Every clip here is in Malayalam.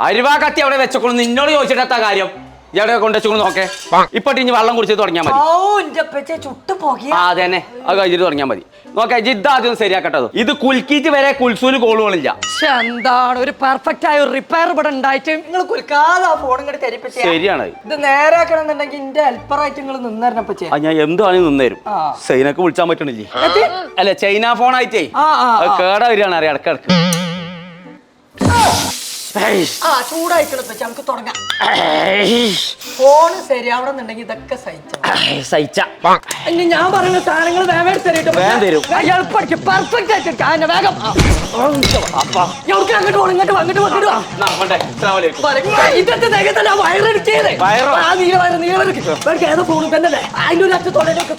അരിവാ കത്തി അവിടെ വെച്ചോളൂ. നിന്നോട് ചോദിച്ചിട്ടാ കാര്യം. ഇവിടെ കൊണ്ടുവച്ചോളൂ. നോക്കേ ഇപ്പൊ ഇനി വെള്ളം കുടിച്ച് തുടങ്ങിയാൽ മതി. അതന്നെ അത് കഴിഞ്ഞിട്ട് തുടങ്ങിയാൽ മതി. നോക്കേ ജിദ്ദ ആദ്യം ശരിയാക്കട്ടത്. ഇത് കുൽക്കിയിട്ട് വരെ കുൽസൂല് കോളുകളില്ല. എന്താണ് ഒരു പെർഫെക്റ്റ് ആയ ഒരു റിപ്പയർ ഇവിടെ ഉണ്ടായിട്ട് നിങ്ങൾ കുൽക്കാതെ ഫോൺ ഇങ്ങോട്ട് തെരിപ്പിച്ച ശരിയാണ്. ഇത് നേരാക്കണമെന്നുണ്ടെങ്കിൽ എന്റെ ഹെൽപ്പറായിട്ട് നിങ്ങൾ നിന്നേരണപ്പച്ചേ. ഞാൻ എന്താണെങ്കിലും നിന്നേരും. ചൈനക്ക് വിളിച്ചാൻ പറ്റണില്ലേ? അല്ല ചൈന ഫോൺ ആയിട്ടേ കേടാ വരികയാണ് അറിയാം ഇടക്കിടക്ക്. ചൂടായിക്കണ നമുക്ക് തുടങ്ങാം. ഫോണ് ശരിയാവണമെന്നുണ്ടെങ്കിൽ ഇതൊക്കെ സഹിച്ച ഇനി ഞാൻ പറയുന്ന സാധനങ്ങൾ വേഗം തരും. പെർഫെക്റ്റ് ആയിട്ട് വേഗം അങ്ങോട്ട് പോകണം. ഇതൊക്കെ നേരത്തെ വയറടിച്ചത് ഏതോ ഫോണിൽ തന്നെ അതിന്റെ ഒരു അച്ഛൻ തൊള്ളലേക്ക്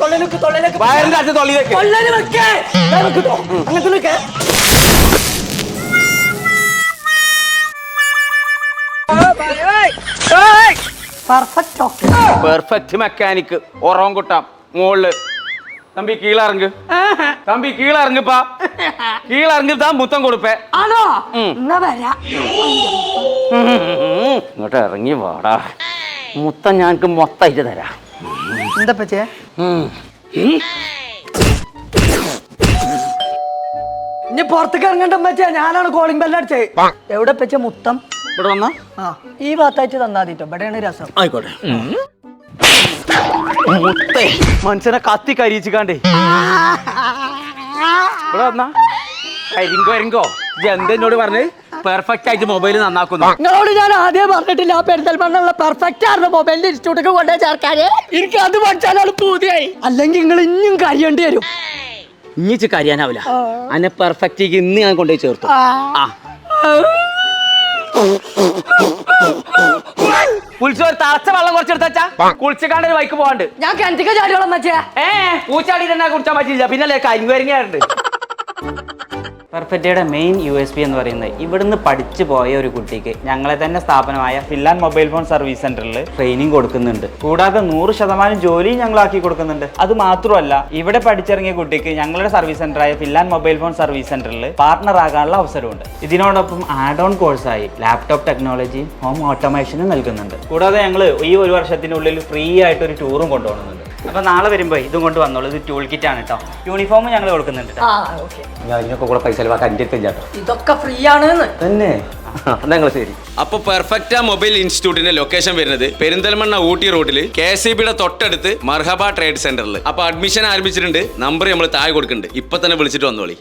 അങ്ങനത്തെ പെർഫെക്റ്റ് മെക്കാനിക് ഒറോങ്കുട്ടാം മോളില്. തമ്പി കീഴിറങ്ങ്. തമ്പി കീഴിറങ്ങിപ്പാ. കീഴിറങ്ങി താൻ മുത്തം കൊടുപ്പേ. ആണോ? ഇങ്ങോട്ട് ഇറങ്ങി വാടാ. മുത്തം ഞങ്ങക്ക് മൊത്തമായിട്ട് തരാം. എന്താ പച്ചേ? ഇനി പുറത്തേക്ക് ഇറങ്ങണ്ട പച്ചേ. ഞാനാണ് കോളിംഗ് ബെല്ലടിച്ചേ. എവിടെ പച്ച മുത്തം? ഇവിടെ വന്നാ ഈ ഭാഗത്തായിട്ട് തന്നാ മതിട്ടോ. ഇവിടെയാണ് രസം. ആയിക്കോട്ടെ. മുത്തേ മനുഷ്യനെ കത്തി കരിയിച്ചിക്കാണ്ടേ. ഇവിടെ വന്നാ കരിങ്കോ എന്തെന്നോട് പറഞ്ഞ് പെർഫെക്റ്റ് ആയിട്ട് മൊബൈൽ നന്നാക്കുന്നു. നിങ്ങളോട് ഞാൻ ആദ്യം പറഞ്ഞിട്ടില്ല ആ പെരിന്തൽമണ്ണ പെർഫെക്റ്റ് ആയിരുന്നു മൊബൈലിന്റെ ഇൻസ്റ്റിറ്റ്യൂട്ടിലേക്ക് കൊണ്ടുപോയി ചേർക്കാന്. എനിക്ക് അത് പഠിച്ചാലാണ് പൂതിയായി. അല്ലെങ്കിൽ നിങ്ങൾ ഇനിയും കരിയേണ്ടി വരും. ഇനിച്ച് കരിയാനാവില്ല. അന്നെ പെർഫെക്റ്റ് ഇന്ന് ഞാൻ കൊണ്ടുപോയി ചേർത്തു. കുളിച്ച് ഒരു തളച്ച വെള്ളം കുറച്ചെടുത്താ കുളിച്ചിക്കാണ്ട് ഒരു വൈക്ക് പോകാണ്ട്. ഞാൻ കിണറ്റിക്ക് ചാടിയോളം വെച്ചേ. പൂച്ചാടി തന്നെ കുടിച്ചാൻ പറ്റില്ല. പിന്നല്ലേ കരിങ്കരിങ്ങാറുണ്ട്. പെർഫെക്റ്റയുടെ മെയിൻ USP എന്ന് പറയുന്നത് ഇവിടുന്ന് പഠിച്ചു പോയ ഒരു കുട്ടിക്ക് ഞങ്ങളെ തന്നെ സ്ഥാപനമായ ഫിൻലാൻഡ് മൊബൈൽ ഫോൺ സർവീസ് സെന്ററിൽ ട്രെയിനിങ് കൊടുക്കുന്നുണ്ട്. കൂടാതെ 100% ജോലിയും ഞങ്ങളാക്കി കൊടുക്കുന്നുണ്ട്. അത് മാത്രമല്ല ഇവിടെ പഠിച്ചിറങ്ങിയ കുട്ടിക്ക് ഞങ്ങളുടെ സർവീസ് സെന്ററായ ഫിൻലാൻഡ് മൊബൈൽ ഫോൺ സർവീസ് സെന്ററിൽ പാർട്ണർ ആകാനുള്ള അവസരമുണ്ട്. ഇതിനോടൊപ്പം ആഡ് ഓൺ കോഴ്സായി ലാപ്ടോപ്പ് ടെക്നോളജിയും ഹോം ഓട്ടോമേഷനും നൽകുന്നുണ്ട്. കൂടാതെ ഞങ്ങൾ ഈ ഒരു വർഷത്തിനുള്ളിൽ ഫ്രീ ആയിട്ട് ഒരു ടൂറും കൊണ്ടുപോകുന്നുണ്ട്. അപ്പൊ നാളെ വരുമ്പോ ഇതും കൊണ്ട് വന്നോളൂ. ഇത് ടൂൾ കിറ്റ് ആണ് കേട്ടോ. യൂണിഫോം ഞങ്ങൾ കൊടുക്കുന്നുണ്ട്. ഞാൻ ഇതിനൊക്കെ കൂടെ പൈസ ഇതൊക്കെ ഫ്രീ ആണ് തന്നെ. ഞങ്ങൾ ശരി. അപ്പൊ പെർഫെക്റ്റ് മൊബൈൽ ഇൻസ്റ്റിറ്റ്യൂട്ടിന്റെ ലൊക്കേഷൻ വരുന്നത് പെരിന്തൽമണ്ണ ഊട്ടി റോഡില് KCBയുടെ തൊട്ടടുത്ത് മർഹബ ട്രേഡ് സെന്ററിൽ. അപ്പൊ അഡ്മിഷൻ ആരംഭിച്ചിട്ടുണ്ട്. നമ്പർ നമ്മൾ താഴെ കൊടുക്കുന്നുണ്ട്. ഇപ്പൊ തന്നെ വിളിച്ചിട്ട് വന്നോളി.